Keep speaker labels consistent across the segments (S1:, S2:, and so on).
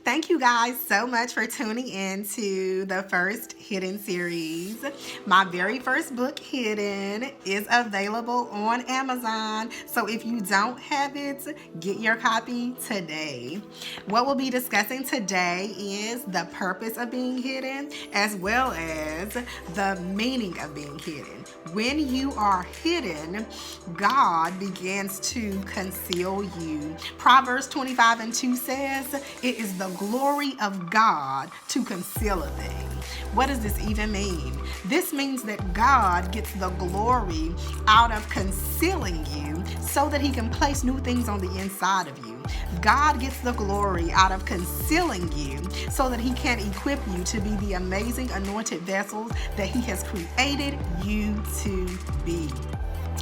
S1: Thank you guys so much for tuning in to the first Hidden series. My very first book, Hidden, is available on Amazon. So if you don't have it, get your copy today. What we'll be discussing today is the purpose of being hidden, as well as the meaning of being hidden. When you are hidden, God begins to conceal you. Proverbs 25:2 says, "It is the glory of God to conceal a thing." What does this even mean? This means that God gets the glory out of concealing you so that he can place new things on the inside of you. God gets the glory out of concealing you so that he can equip you to be the amazing anointed vessels that he has created you to be.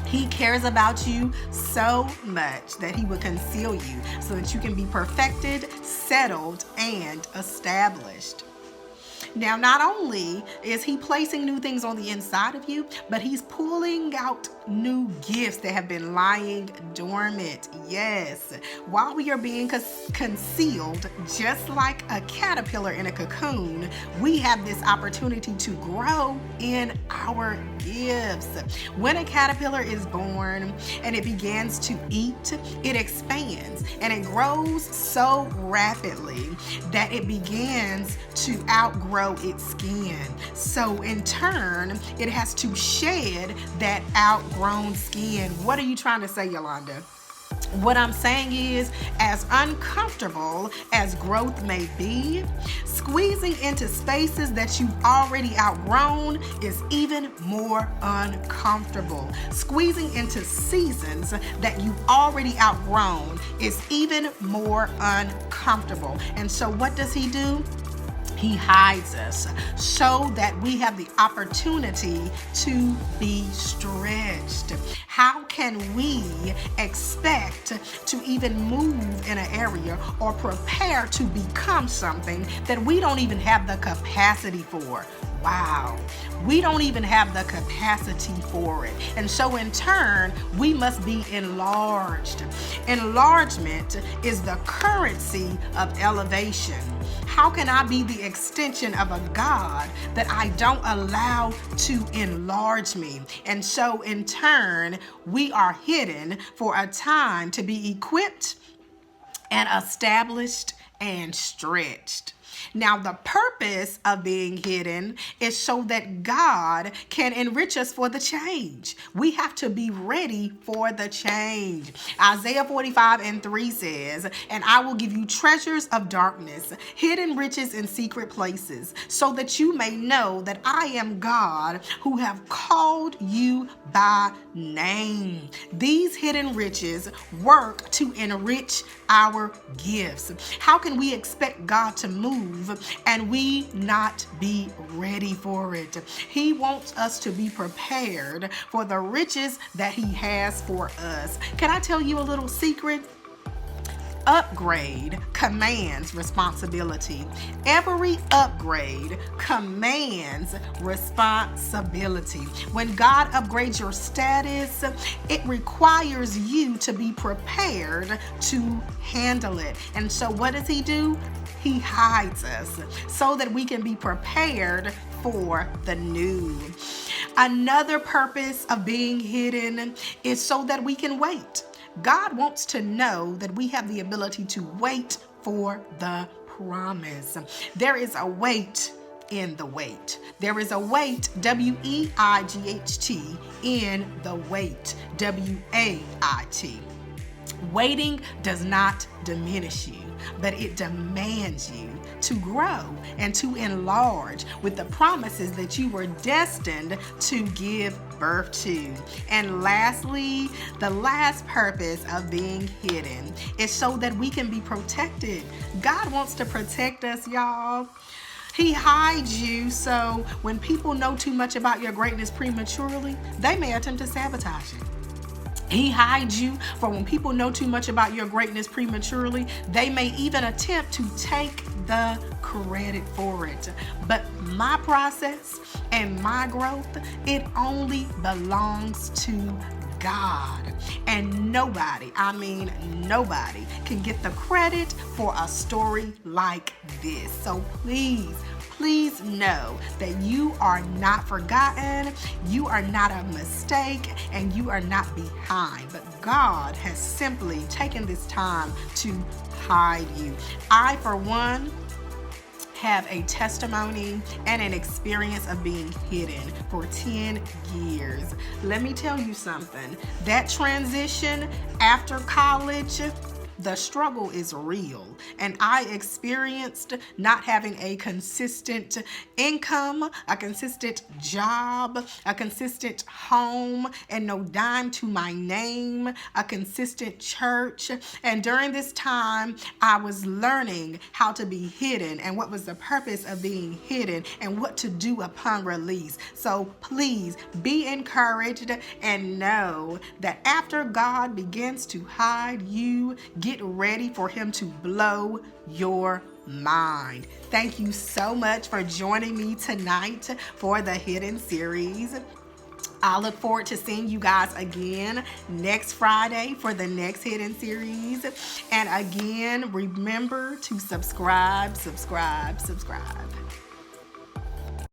S1: He cares about you so much that he would conceal you so that you can be perfected, settled, and established. Now, not only is he placing new things on the inside of you, but he's pulling out new gifts that have been lying dormant. Yes, while we are being concealed, just like a caterpillar in a cocoon, we have this opportunity to grow in our gifts. When a caterpillar is born and it begins to eat, it expands and it grows so rapidly that it begins to outgrow its skin. So in turn, it has to shed that outgrown skin. What are you trying to say, Yolanda? What I'm saying is, as uncomfortable as growth may be, squeezing into spaces that you've already outgrown is even more uncomfortable. Squeezing into seasons that you've already outgrown is even more uncomfortable. And so what does he do? He hides us so that we have the opportunity to be stretched. How can we expect to even move in an area or prepare to become something that we don't even have the capacity for? Wow, we don't even have the capacity for it. And so in turn, we must be enlarged. Enlargement is the currency of elevation. How can I be the extension of a God that I don't allow to enlarge me? And so in turn, we are hidden for a time to be equipped and established and stretched. Now, the purpose of being hidden is so that God can enrich us for the change. We have to be ready for the change. Isaiah 45:3 says, "And I will give you treasures of darkness, hidden riches in secret places, so that you may know that I am God who have called you by name." These hidden riches work to enrich our gifts. How can we expect God to move and we not be ready for it? He wants us to be prepared for the riches that he has for us. Can I tell you a little secret? Upgrade commands responsibility. Every upgrade commands responsibility. When God upgrades your status, it requires you to be prepared to handle it. And so what does he do? He hides us so that we can be prepared for the new. Another purpose of being hidden is so that we can wait. God wants to know that we have the ability to wait for the promise. There is a wait in the wait. There is a wait, W-E-I-G-H-T, in the wait, W-A-I-T. Waiting does not diminish you, but it demands you to grow and to enlarge with the promises that you were destined to give birth to. And lastly, the last purpose of being hidden is so that we can be protected. God wants to protect us, y'all. He hides you so when people know too much about your greatness prematurely, they may attempt to sabotage it. He hides you for when people know too much about your greatness prematurely, they may even attempt to take the credit for it. But my process and my growth, it only belongs to God. And nobody, I mean nobody, can get the credit for a story like this. So please know that you are not forgotten, you are not a mistake, and you are not behind. But God has simply taken this time to hide you. I, for one, have a testimony and an experience of being hidden for 10 years. Let me tell you something. That transition after college, the struggle is real. And I experienced not having a consistent income, a consistent job, a consistent home, and no dime to my name, a consistent church. And during this time, I was learning how to be hidden and what was the purpose of being hidden and what to do upon release. So please be encouraged and know that after God begins to hide you, get ready for him to blow your mind. Thank you so much for joining me tonight for the Hidden series. I look forward to seeing you guys again next Friday for the next Hidden series. And again, remember to subscribe.